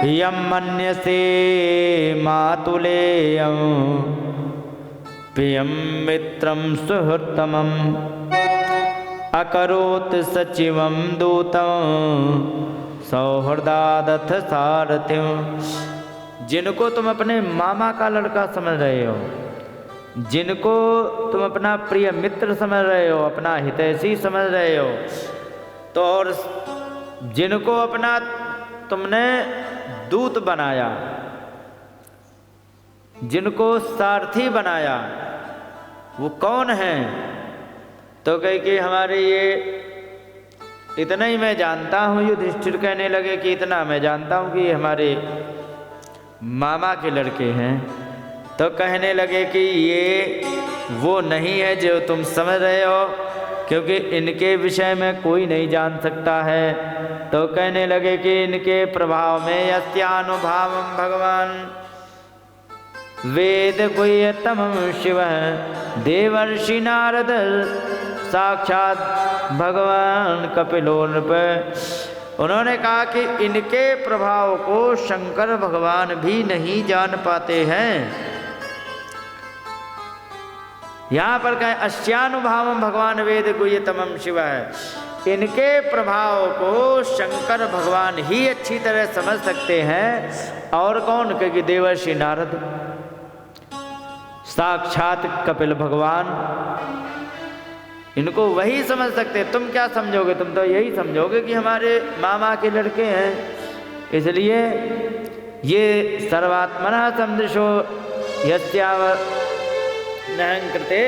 यम मन्यसे मातुलेयं प्रियं मित्रं सुहृत्तमं अकरोत् सचिवं दूतं सौहृदादथ सारथिं। जिनको तुम अपने मामा का लड़का समझ रहे हो, जिनको तुम अपना प्रिय मित्र समझ रहे हो, अपना हितैषी समझ रहे हो, तो और जिनको अपना तुमने दूत बनाया, जिनको सारथी बनाया, वो कौन है? तो कहे कि हमारे ये इतना ही मैं जानता हूँ। युधिष्ठिर कहने लगे कि इतना मैं जानता हूँ कि ये हमारे मामा के लड़के हैं। तो कहने लगे कि ये वो नहीं है जो तुम समझ रहे हो, क्योंकि इनके विषय में कोई नहीं जान सकता है। तो कहने लगे कि इनके प्रभाव में यस्यानुभावं भगवान वेद गुह्यतमं शिव देवर्षि नारद साक्षात भगवान कपिलो नृप। उन्होंने कहा कि इनके प्रभाव को शंकर भगवान भी नहीं जान पाते हैं। यहाँ पर कहें अस्यानुभावं भगवान वेद गुह्यतमं शिव है, इनके प्रभाव को शंकर भगवान ही अच्छी तरह समझ सकते हैं। और कौन? क्योंकि देवर्षि नारद, साक्षात कपिल भगवान, इनको वही समझ सकते। तुम क्या समझोगे? तुम तो यही समझोगे कि हमारे मामा के लड़के हैं। इसलिए ये सर्वात्मनः सदृशो यस्याव नहं कृते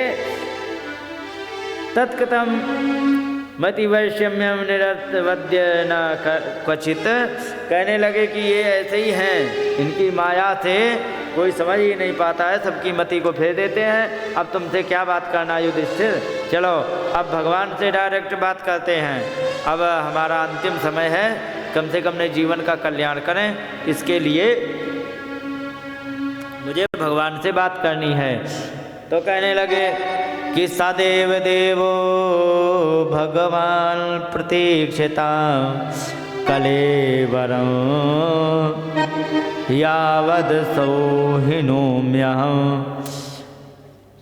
तत्कथं मति वैषम्यम निरवद्य न क्वचित। कहने लगे कि ये ऐसे ही हैं, इनकी माया से कोई समझ ही नहीं पाता है, सबकी मति को फेर देते हैं। अब तुमसे क्या बात करना युधिष्ठिर, चलो अब भगवान से डायरेक्ट बात करते हैं। अब हमारा अंतिम समय है, कम से कम अपने जीवन का कल्याण करें, इसके लिए मुझे भगवान से बात करनी है। तो कहने लगे कि सदैव देवो भगवान प्रतीक्षिता कलेवरं यावद सौहिनोम्यहं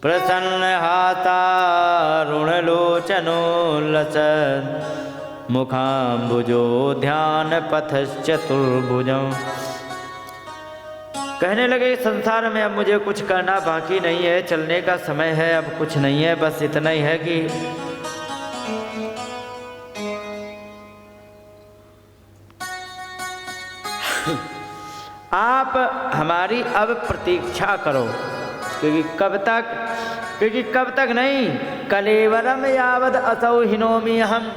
प्रसन्नहातारुणलोचनो लसत् मुखाम्बुजो ध्यानपथश्चतुर्भुजम्। कहने लगे संसार में अब मुझे कुछ करना बाकी नहीं है, चलने का समय है, अब कुछ नहीं है, बस इतना ही है कि आप हमारी अब प्रतीक्षा करो। क्योंकि कब तक नहीं, कलेवरम यावद असौ हिनोमि हम,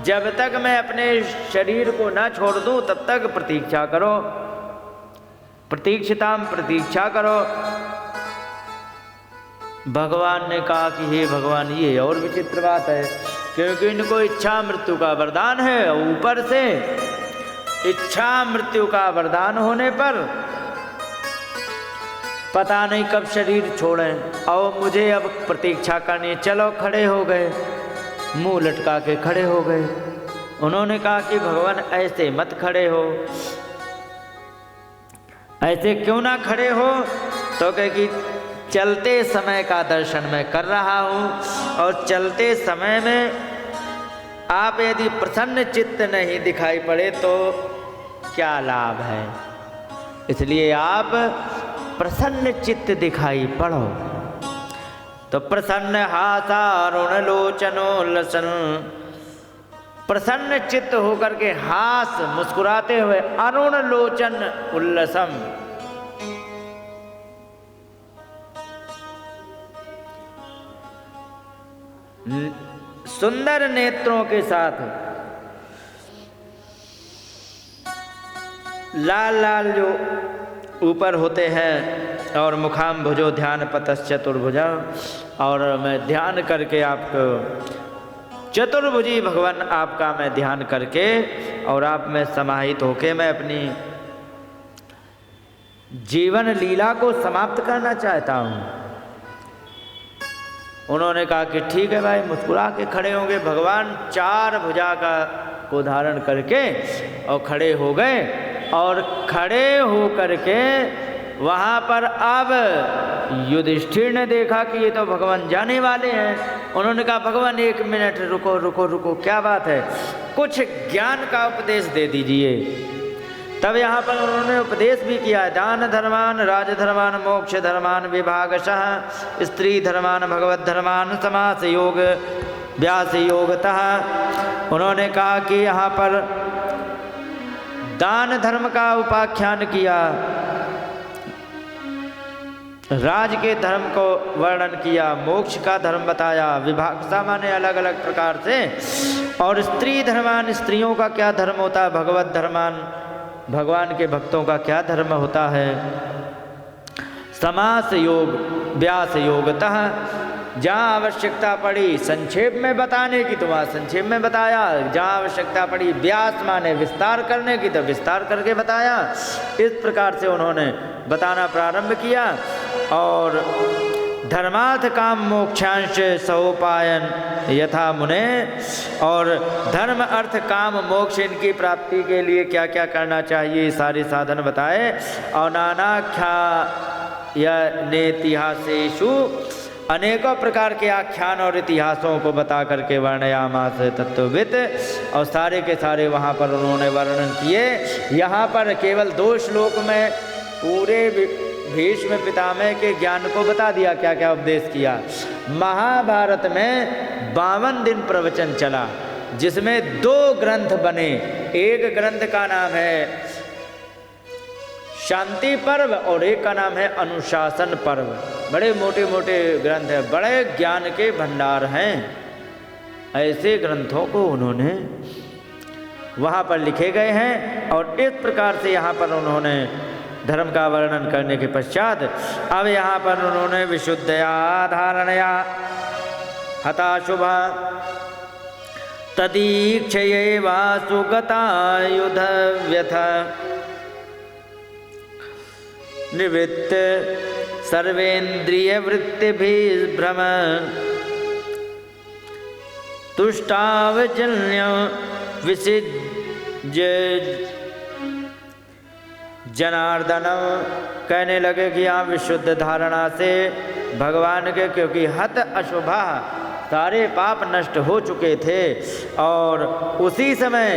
जब तक मैं अपने शरीर को ना छोड़ दूं तब तक प्रतीक्षा करो। प्रतीक्षिताम, प्रतीक्षा करो। भगवान ने कहा कि हे भगवान, ये और विचित्र बात है, क्योंकि इनको इच्छा मृत्यु का वरदान है। ऊपर से इच्छा मृत्यु का वरदान होने पर पता नहीं कब शरीर छोड़ें, और मुझे अब प्रतीक्षा करनी। चलो खड़े हो गए, मुंह लटका के खड़े हो गए। उन्होंने कहा कि भगवान ऐसे मत खड़े हो, ऐसे क्यों ना खड़े हो? तो कहे कि चलते समय का दर्शन मैं कर रहा हूँ, और चलते समय में आप यदि प्रसन्न चित्त नहीं दिखाई पड़े तो क्या लाभ है। इसलिए आप प्रसन्न चित्त दिखाई पड़ो। तो प्रसन्न हासारुण लोचनो लसन, प्रसन्न चित्त होकर के हास मुस्कुराते हुए, अरुण लोचन उल्लसम, सुंदर नेत्रों के साथ, लाल लाल जो ऊपर होते हैं, और मुखाम्बुजो ध्यान पतश्चतुर्भुजा, और मैं ध्यान करके आपको चतुर्भुजी भगवान आपका मैं ध्यान करके और आप में समाहित होके मैं अपनी जीवन लीला को समाप्त करना चाहता हूँ। उन्होंने कहा कि ठीक है भाई, मुस्कुरा के खड़े होंगे। भगवान चार भुजा का को धारण करके और खड़े हो गए और खड़े हो करके वहाँ पर अब युधिष्ठिर ने देखा कि ये तो भगवान जाने वाले हैं। उन्होंने कहा भगवान 1 मिनट रुको रुको रुको, क्या बात है, कुछ ज्ञान का उपदेश दे दीजिए। तब यहाँ पर उन्होंने उपदेश भी किया, दान धर्मान राजधर्मान मोक्ष धर्मान विभागशः स्त्री धर्मान भगवत धर्मान समास योग व्यास योगतः। उन्होंने कहा कि यहाँ पर दान धर्म का उपाख्यान किया, राज के धर्म को वर्णन किया, मोक्ष का धर्म बताया, विभाग सामान्य अलग अलग प्रकार से, और स्त्री धर्मान स्त्रियों का क्या धर्म होता है, भगवत धर्मान भगवान के भक्तों का क्या धर्म होता है, समास योग व्यास योगतः। जहाँ आवश्यकता पड़ी संक्षेप में बताने की तो वहाँ संक्षेप में बताया, जहाँ आवश्यकता पड़ी व्यास माने विस्तार करने की तो विस्तार करके बताया। इस प्रकार से उन्होंने बताना प्रारंभ किया। और धर्मार्थ काम मोक्षांश सहोपायन यथा मुने, और धर्म अर्थ काम मोक्ष इनकी प्राप्ति के लिए क्या क्या करना चाहिए सारे साधन बताए। और नानाख्या या नेतिहासेषु अनेकों प्रकार के आख्यान और इतिहासों को बता करके वर्णयामास तत्वविद, और सारे के सारे वहाँ पर उन्होंने वर्णन किए। यहाँ पर केवल 2 श्लोक में पूरे भीष्म पितामह के ज्ञान को बता दिया, क्या क्या उपदेश किया। महाभारत में 52 दिन प्रवचन चला, जिसमें 2 ग्रंथ बने। एक ग्रंथ का नाम है शांति पर्व और एक का नाम है अनुशासन पर्व। बड़े मोटे मोटे ग्रंथ हैं, बड़े ज्ञान के भंडार हैं। ऐसे ग्रंथों को उन्होंने वहाँ पर लिखे गए हैं। और इस प्रकार से यहाँ पर उन्होंने धर्म का वर्णन करने के पश्चात अब यहाँ पर उन्होंने विशुद्धया धारणया हताशुभा तदीक्षयेवा सुगतायुध व्यथा निवृत्त सर्वेन्द्रिय वृत्तिभिर्भ्रम तुष्टावजन्य विसिज्य जनार्दनम। कहने लगे कि आप विशुद्ध धारणा से भगवान के, क्योंकि हत अशुभा सारे पाप नष्ट हो चुके थे, और उसी समय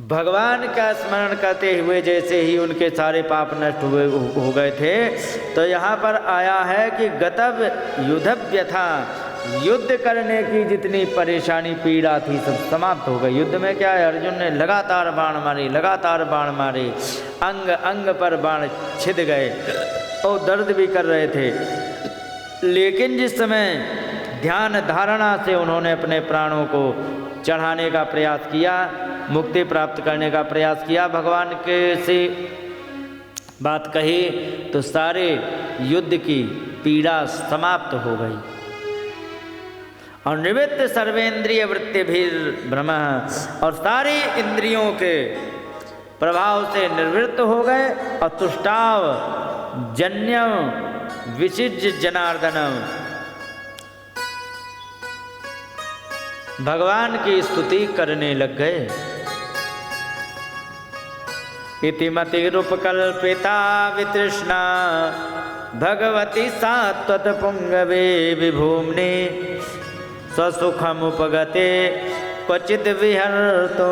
भगवान का स्मरण करते हुए जैसे ही उनके सारे पाप नष्ट हो गए थे। तो यहाँ पर आया है कि गतव युद्धव्यथा, युद्ध करने की जितनी परेशानी पीड़ा थी सब समाप्त हो गई। युद्ध में क्या है, अर्जुन ने लगातार बाण मारे, लगातार बाण मारे, अंग अंग पर बाण छिद गए और दर्द भी कर रहे थे। लेकिन जिस समय ध्यान धारणा से उन्होंने अपने प्राणों को चढ़ाने का प्रयास किया, मुक्ति प्राप्त करने का प्रयास किया, भगवान के से बात कही, तो सारे युद्ध की पीड़ा समाप्त हो गई। और निवृत्त सर्वेंद्रिय वृत्तिभिर्भ्रम, और सारी इंद्रियों के प्रभाव से निवृत्त हो गए। और तुष्टाव जन्यम विशिज्य जनार्दनम, भगवान की स्तुति करने लग गए। इति मतिरुपकल्पिता वितृष्णा भगवती सात्वत पुंगवे विभूम्नि स्वसुखमुपगते क्वचित विहर्तो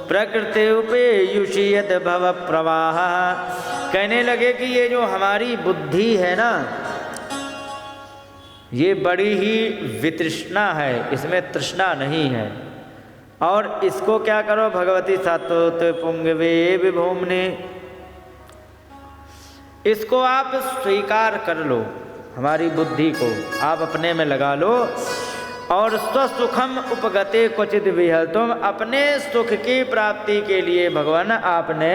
प्रकृति उपेयुषि यद भव प्रवाह। कहने लगे कि ये जो हमारी बुद्धि है ना, ये बड़ी ही वितृष्णा है, इसमें तृष्णा नहीं है। और इसको क्या करो, भगवती सात्वत पुंगवे विभूम्नि, इसको आप स्वीकार कर लो, हमारी बुद्धि को आप अपने में लगा लो। और स्वसुखम उपगते क्वचित विहल, तुम अपने सुख की प्राप्ति के लिए भगवान आपने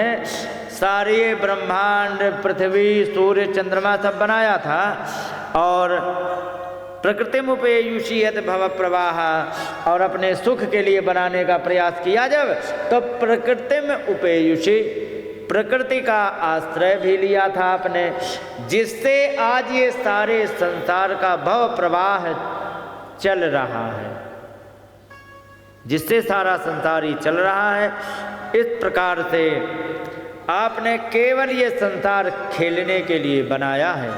सारे ब्रह्मांड पृथ्वी सूर्य चंद्रमा सब बनाया था। और प्रकृतिम उपेयुषि यद भव प्रवाह, और अपने सुख के लिए बनाने का प्रयास किया जब, तो प्रकृतिम उपेयुषि, प्रकृति का आश्रय भी लिया था आपने, जिससे आज ये सारे संसार का भव प्रवाह चल रहा है। जिससे सारा संसार ही चल रहा है। इस प्रकार से आपने केवल ये संसार खेलने के लिए बनाया है।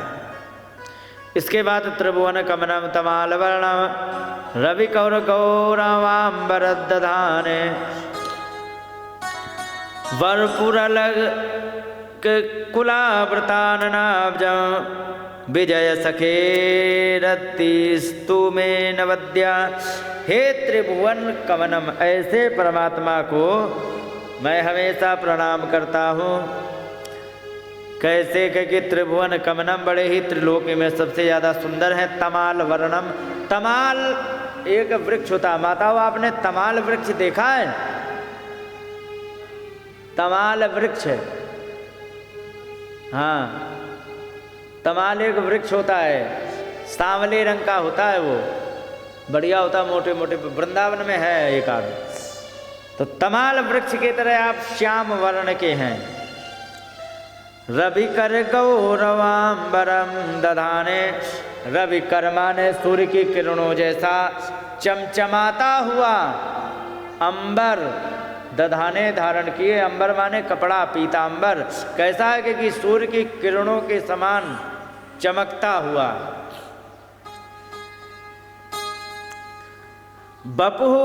इसके बाद त्रिभुवन कमनम तमाल वर्णम रवि कौर गौरवांबर दधाने वरपुरलग कुलावृताननाब्जं विजय सखे रतिस्तु में नवद्या। हे त्रिभुवन कमनम, ऐसे परमात्मा को मैं हमेशा प्रणाम करता हूँ। कैसे कि त्रिभुवन कमनम, बड़े ही त्रिलोकी में सबसे ज़्यादा सुंदर है। तमाल वर्णम, तमाल एक वृक्ष होता। माताओं, आपने तमाल वृक्ष देखा है? तमाल वृक्ष, हाँ, तमाल एक वृक्ष होता है, सांवले रंग का होता है, वो बढ़िया होता, मोटे मोटे। वृंदावन में है एक आध। तो तमाल वृक्ष की तरह आप श्याम वर्ण के हैं। रवि कर गौरवांबरम दधाने, रवि कर माने सूर्य की किरणों जैसा चमचमाता हुआ अंबर, दधाने धारण किए। अंबर माने कपड़ा, पीतांबर। कैसा है कि सूर्य की किरणों के समान चमकता हुआ। बपुः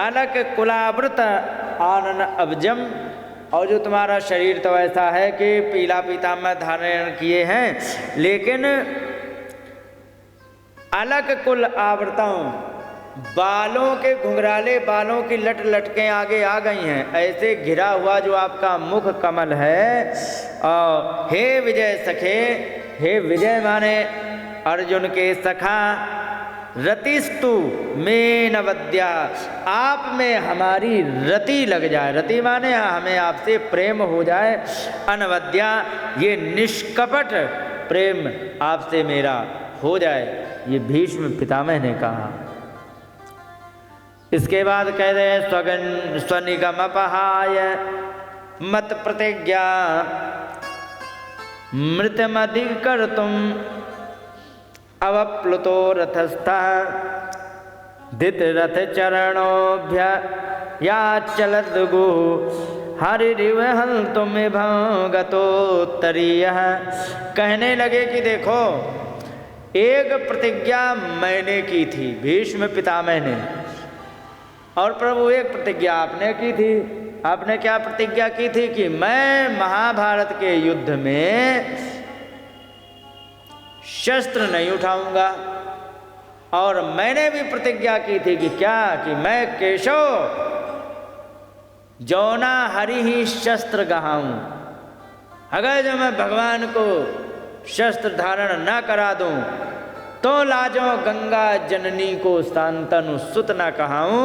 अलक कुलावृत आनन अब्जम, और जो तुम्हारा शरीर तो ऐसा है कि पीला पीतांबर धारण किए हैं, लेकिन अलक कुल आवृतम, बालों के घुंघराले बालों की लट लटकें आगे आ गई हैं। ऐसे घिरा हुआ जो आपका मुख कमल है। और हे विजय सखे, हे विजय माने अर्जुन के सखा, रतिस्तु में नवद्या, आप में हमारी रति लग जाए। रति माने हमें आपसे प्रेम हो जाए। अनवद्या, ये निष्कपट प्रेम आपसे मेरा हो जाए, ये भीष्म पितामह ने कहा। इसके बाद कह रहे हैं स्वगन स्वनिगम अपहाय मत प्रतिज्ञा मृतमधिकर तुम अवप्लुतो रथस्था धित रथ चरणोभ्य या चलत गु हरिरिवहल तुम भगतोत्तरीय। कहने लगे कि देखो, एक प्रतिज्ञा मैंने की थी, भीष्म पितामह ने, और प्रभु एक प्रतिज्ञा आपने की थी। आपने क्या प्रतिज्ञा की थी? कि मैं महाभारत के युद्ध में शस्त्र नहीं उठाऊंगा। और मैंने भी प्रतिज्ञा की थी कि क्या, कि मैं केशव जौना हरि ही शस्त्र गहाऊं। अगर जो मैं भगवान को शस्त्र धारण न करा दूं तो लाजो गंगा जननी को शांतनु सुत न कहाऊं।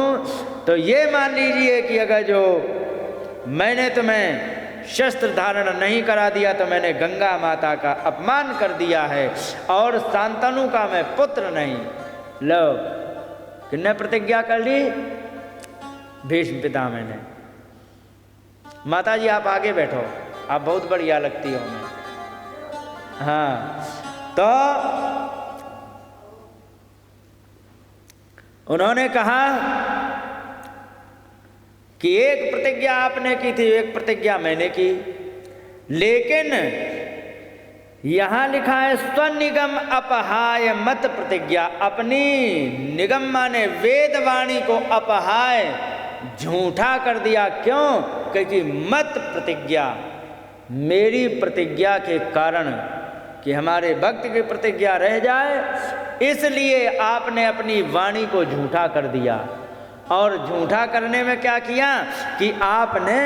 तो ये मान लीजिए कि अगर जो मैंने तुम्हें शस्त्र धारण नहीं करा दिया तो मैंने गंगा माता का अपमान कर दिया है, और शांतनु का मैं पुत्र नहीं। लो, किसने प्रतिज्ञा कर ली? भीष्म पितामह ने। माता जी आप आगे बैठो, आप बहुत बढ़िया लगती हो हमें। हाँ, तो उन्होंने कहा कि एक प्रतिज्ञा आपने की थी, एक प्रतिज्ञा मैंने की, लेकिन यहां लिखा है स्वनिगम अपहाय मत प्रतिज्ञा। अपनी निगम माने वेदवाणी को अपहाय, झूठा कर दिया। क्यों? क्योंकि मत प्रतिज्ञा, मेरी प्रतिज्ञा के कारण, कि हमारे भक्त की प्रतिज्ञा रह जाए, इसलिए आपने अपनी वाणी को झूठा कर दिया। और झूठा करने में क्या किया कि आपने,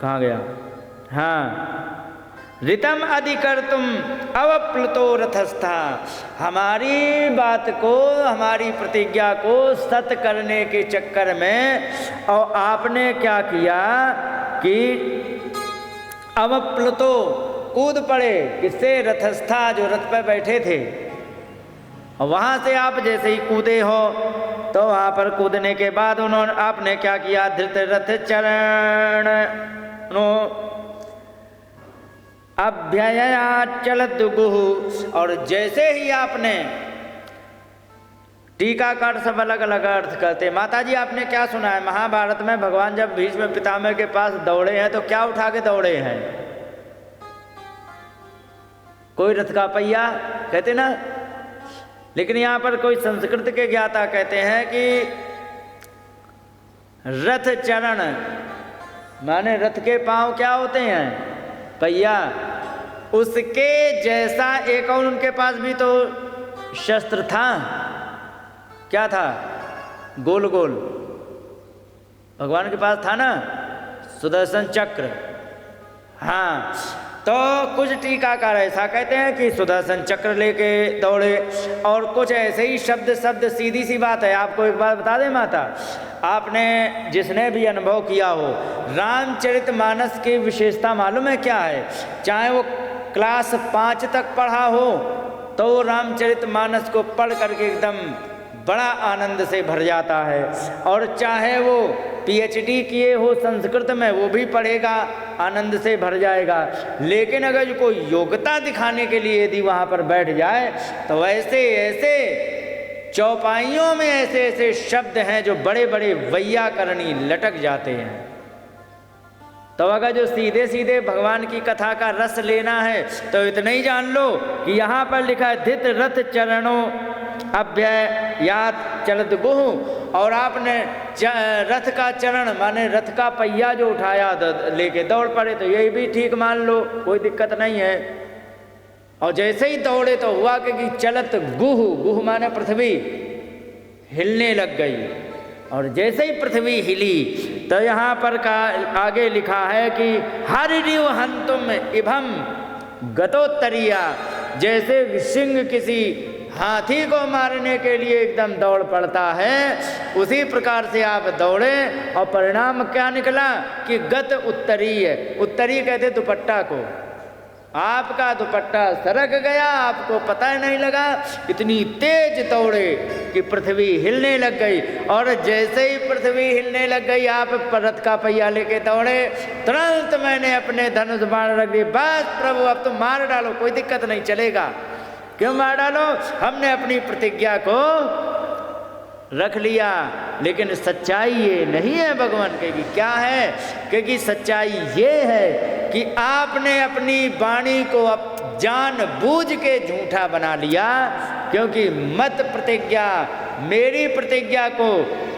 कहाँ गया, हाँ, ऋतम अधिकर तुम अवप्लुतो रथस्था, हमारी बात को, हमारी प्रतिज्ञा को सत करने के चक्कर में, और आपने क्या किया कि अवप्लुतो, कूद पड़े। किससे? रथस्था, जो रथ पर बैठे थे। वहां से आप जैसे ही कूदे हो, तो वहां पर कूदने के बाद आपने क्या किया? धृत रथ चरण अभ्यया चलत गुहु, और जैसे ही आपने टीकाकार सब अलग अलग अर्थ करते। माता जी आपने क्या सुना है, महाभारत में भगवान जब भीष्म पितामह के पास दौड़े हैं तो क्या उठा के दौड़े हैं? कोई रथ का पहिया कहते ना, लेकिन यहाँ पर कोई संस्कृत के ज्ञाता कहते हैं कि रथ चरण माने रथ के पांव क्या होते हैं? पहिया। उसके जैसा एक और उनके पास भी तो शस्त्र था, क्या था? गोल गोल भगवान के पास था ना, सुदर्शन चक्र। हाँ, तो कुछ टीकाकार ऐसा कहते हैं कि सुदर्शन चक्र लेके दौड़े, और कुछ ऐसे ही शब्द सीधी सी बात है। आपको एक बात बता दें माता, आपने जिसने भी अनुभव किया हो, रामचरितमानस की विशेषता मालूम है क्या है? चाहे वो क्लास 5 तक पढ़ा हो तो रामचरितमानस को पढ़ करके एकदम बड़ा आनंद से भर जाता है, और चाहे वो PhD किए हो संस्कृत में वो भी पढ़ेगा, आनंद से भर जाएगा। लेकिन अगर कोई योग्यता दिखाने के लिए यदि वहाँ पर बैठ जाए तो ऐसे ऐसे चौपाइयों में ऐसे ऐसे शब्द हैं जो बड़े बड़े वैयाकरणी लटक जाते हैं। तो अगर जो सीधे सीधे भगवान की कथा का रस लेना है तो इतना ही जान लो कि यहाँ पर लिखा है धित रथ चरणों अभ्ययात चलत गुह, और आपने रथ का चरण माने रथ का पहिया जो उठाया लेके दौड़ पड़े, तो यही भी ठीक मान लो, कोई दिक्कत नहीं है। और जैसे ही दौड़े तो हुआ कि चलत गुह, गुह माने पृथ्वी हिलने लग गई, और जैसे ही पृथ्वी हिली तो यहाँ पर का आगे लिखा है कि हरिव हंतुम इभम गतोत्तरिया, जैसे सिंह किसी हाथी को मारने के लिए एकदम दौड़ पड़ता है, उसी प्रकार से आप दौड़े, और परिणाम क्या निकला कि गत उत्तरीय, उत्तरीय कहते दुपट्टा को, आपका दुपट्टा सरक गया, आपको पता ही नहीं लगा, इतनी तेज दौड़े कि पृथ्वी हिलने लग गई। और जैसे ही पृथ्वी हिलने लग गई, आप रथ का पहिया लेके दौड़े, तुरंत मैंने अपने धनुष बाण रख दिए, बस प्रभु अब तो मार डालो, कोई दिक्कत नहीं, चलेगा। क्यों मार डालो? हमने अपनी प्रतिज्ञा को रख लिया। लेकिन सच्चाई ये नहीं है भगवान कहेगी, क्या है? क्योंकि सच्चाई ये है कि आपने अपनी वाणी को अब जानबूझ के झूठा बना लिया, क्योंकि मत प्रतिज्ञा, मेरी प्रतिज्ञा को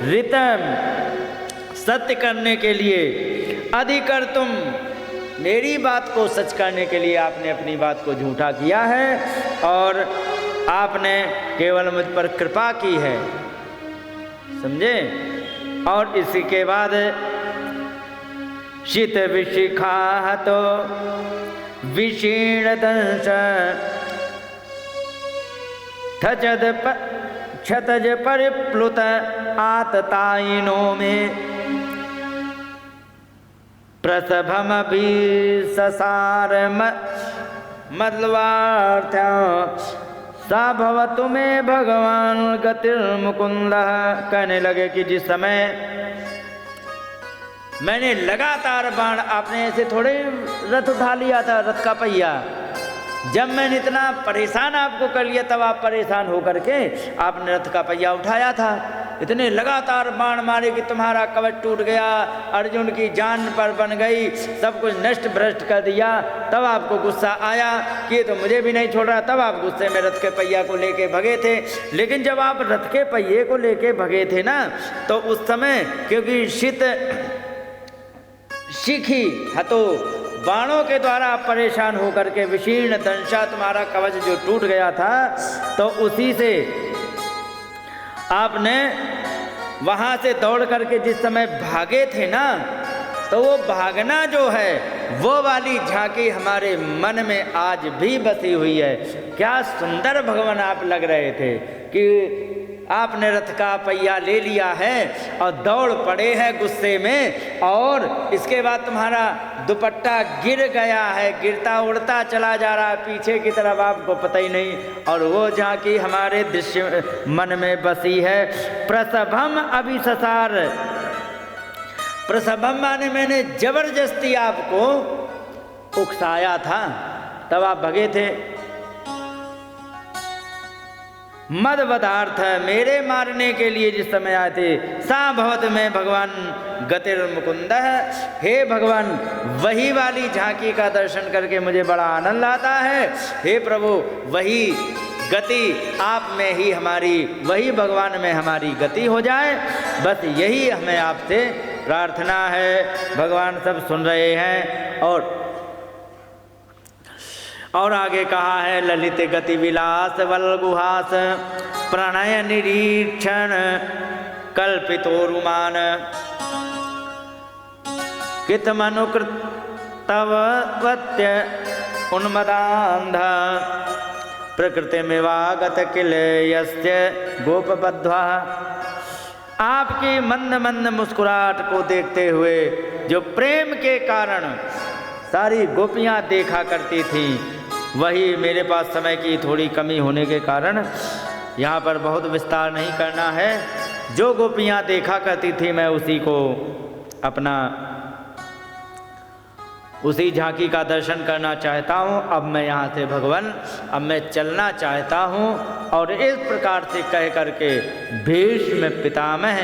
रितम सत्य करने के लिए, अधिकर तुम मेरी बात को सच करने के लिए आपने अपनी बात को झूठा किया है, और आपने केवल मुझ पर कृपा की है, समझे? और इसी के बाद शीत विशिखा तो विशीर्ण दंश क्षतज परिप्लुत आततायिनो में प्रसभम भी ससार मदलवार्थ सा भवतु में भगवान गतिर्मुकुंद। कहने लगे कि जिस समय मैंने लगातार बाण, आपने ऐसे थोड़े रथ उठा लिया था, रथ का पहिया, जब मैंने इतना परेशान आपको कर लिया तब आप परेशान होकर के आपने रथ का पहिया उठाया था। इतने लगातार बाण मारे कि तुम्हारा कवच टूट गया, अर्जुन की जान पर बन गई, सब कुछ नष्ट भ्रष्ट कर दिया। तब आपको गुस्सा आया कि ये तो मुझे भी नहीं छोड़ रहा, तब आप गुस्से में रथ के पहिया को लेके भगे थे। लेकिन जब आप रथ के पहिए को लेके भगे थे ना, तो उस समय क्योंकि शीत शिखी हतो, बाणों के द्वारा परेशान होकर के विशीर्ण दंशा, तुम्हारा कवच जो टूट गया था, तो उसी से आपने वहाँ से दौड़ करके जिस समय भागे थे ना, तो वो भागना जो है वो वाली झांकी हमारे मन में आज भी बसी हुई है। क्या सुंदर भगवान आप लग रहे थे कि आपने रथ का पहिया ले लिया है और दौड़ पड़े हैं गुस्से में, और इसके बाद तुम्हारा दुपट्टा गिर गया है, गिरता उड़ता चला जा रहा है पीछे की तरफ, आपको पता ही नहीं, और वो झांकी हमारे दृश्य मन में बसी है। प्रसभम अभिससार, प्रसभम माने मैंने जबरदस्ती आपको उकसाया था, तब आप भगे थे। मद पदार्थ मेरे मारने के लिए जिस समय आए थे, सा भवत में भगवान गतिर मुकुंद। हे भगवान, वही वाली झांकी का दर्शन करके मुझे बड़ा आनंद आता है। हे प्रभु, वही गति आप में ही हमारी, वही भगवान में हमारी गति हो जाए, बस यही हमें आपसे प्रार्थना है। भगवान सब सुन रहे हैं। और आगे कहा है, ललित गति विलास वल गुहास प्रणय निरीक्षण कल्पितोरुमान कित मनुकृत तव वत्य उन्मदांध प्रकृति में वागत किल यस्य गोपबद्ध्वा। आपकी मंद मंद मुस्कुराहट को देखते हुए जो प्रेम के कारण सारी गोपियां देखा करती थीं, वही मेरे पास समय की थोड़ी कमी होने के कारण यहाँ पर बहुत विस्तार नहीं करना है। जो गोपियाँ देखा करती थी मैं उसी को अपना, उसी झांकी का दर्शन करना चाहता हूँ। अब मैं यहाँ से भगवान, अब मैं चलना चाहता हूँ। और इस प्रकार से कह करके भीष्म पितामह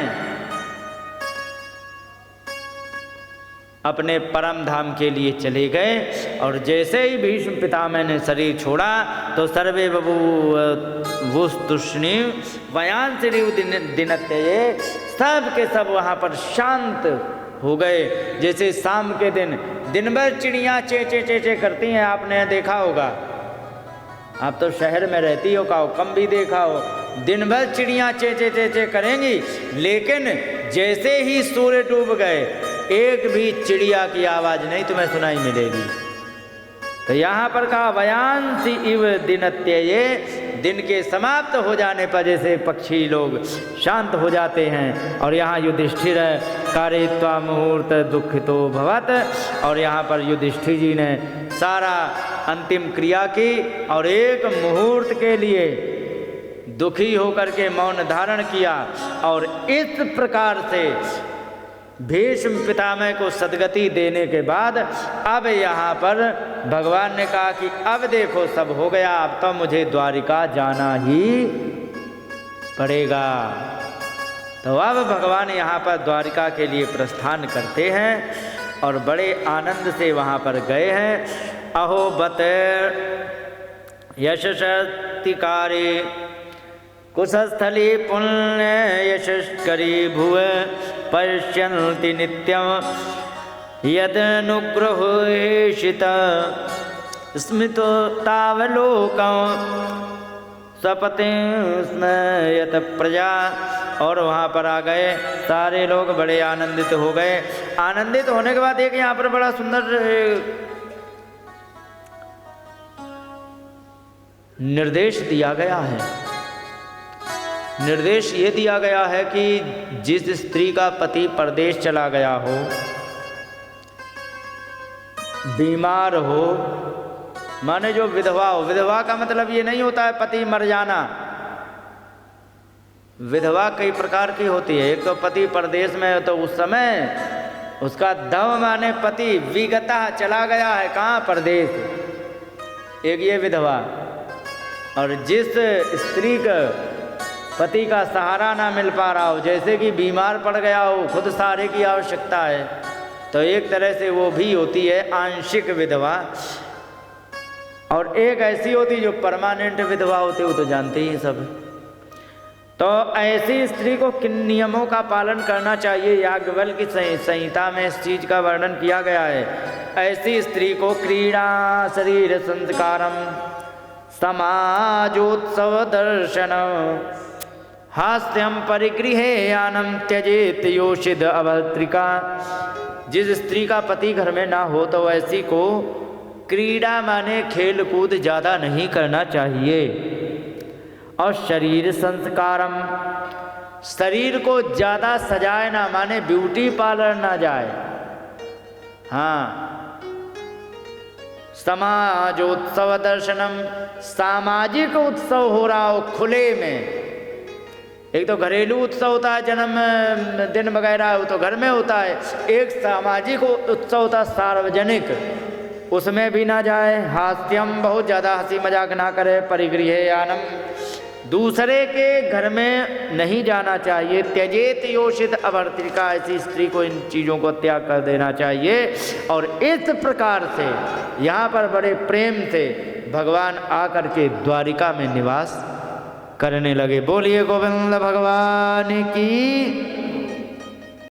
अपने परम धाम के लिए चले गए। और जैसे ही भीष्म पितामह ने शरीर छोड़ा तो सर्वे बभूवुस्तूष्णी वयांसिरिव दिनत्यये, सब के सब वहाँ पर शांत हो गए। जैसे शाम के दिन भर चिड़ियाँ चे चे चे चे करती हैं, आपने देखा होगा। आप तो शहर में रहती हो, कम भी देखा हो। दिन भर चिड़ियाँ चे चे चे चे करेंगी, लेकिन जैसे ही सूर्य डूब गए एक भी चिड़िया की आवाज़ नहीं तुम्हें सुनाई मिलेगी। तो यहाँ पर कहा वयांसी इव दिनत्यये, दिन के समाप्त हो जाने पर जैसे पक्षी लोग शांत हो जाते हैं। और यहाँ युधिष्ठिर कारयित्वा मुहूर्त दुखितो भवत, और यहाँ पर युधिष्ठिर जी ने सारा अंतिम क्रिया की और एक मुहूर्त के लिए दुखी होकर के मौन धारण किया। और इस प्रकार से भीष्म पितामह को सद्गति देने के बाद अब यहाँ पर भगवान ने कहा कि अब देखो सब हो गया, अब तो मुझे द्वारिका जाना ही पड़ेगा। तो अब भगवान यहाँ पर द्वारिका के लिए प्रस्थान करते हैं और बड़े आनंद से वहाँ पर गए हैं। अहो बत यशस्तिकारे कुशस्थली पुण्य यशस्करी भुव पश्यन्ति नित्यं यदनुग्रहेषित स्मितो तावलोकं सपते स्नयत प्रजा। और वहाँ पर आ गए, सारे लोग बड़े आनंदित हो गए। आनंदित होने के बाद एक यहाँ पर बड़ा सुंदर निर्देश दिया गया है। निर्देश ये दिया गया है कि जिस स्त्री का पति परदेश चला गया हो, बीमार हो, माने जो विधवा हो, विधवा का मतलब ये नहीं होता है पति मर जाना। विधवा कई प्रकार की होती है। एक तो पति परदेश में हो तो उस समय उसका दव माने पति विगता चला गया है, कहाँ, परदेश, एक ये विधवा। और जिस स्त्री का पति का सहारा ना मिल पा रहा हो, जैसे कि बीमार पड़ गया हो, खुद सहारे की आवश्यकता है, तो एक तरह से वो भी होती है आंशिक विधवा। और एक ऐसी होती जो परमानेंट विधवा होती, वो तो जानते ही सब। तो ऐसी स्त्री को किन नियमों का पालन करना चाहिए, याज्ञवल्क्य की संहिता में इस चीज का वर्णन किया गया है। ऐसी स्त्री को क्रीड़ा शरीर संस्कारम समाजोत्सव दर्शन हास्यम परिगृहे यानम त्यजेत योषिद अभद्रिका। जिस स्त्री का पति घर में ना हो तो ऐसी को क्रीड़ा माने खेल कूद ज़्यादा नहीं करना चाहिए। और शरीर संस्कारम, शरीर को ज़्यादा सजाए ना, माने ब्यूटी पार्लर ना जाए। हाँ, समाजोत्सव दर्शनम, सामाजिक उत्सव हो रहा हो खुले में। एक तो घरेलू उत्सव होता है, जन्म दिन वगैरह, वो तो घर में होता है। एक सामाजिक उत्सव होता है सार्वजनिक, उसमें भी ना जाए। हास्यम, बहुत ज़्यादा हंसी मजाक ना करे। परिगृहे यानम, दूसरे के घर में नहीं जाना चाहिए। त्यजेत योषित अभर्तृका, ऐसी स्त्री को इन चीज़ों को त्याग कर देना चाहिए। और इस प्रकार से यहाँ पर बड़े प्रेम से भगवान आकर के द्वारिका में निवास करने लगे। बोलिए गोविंद भगवान की।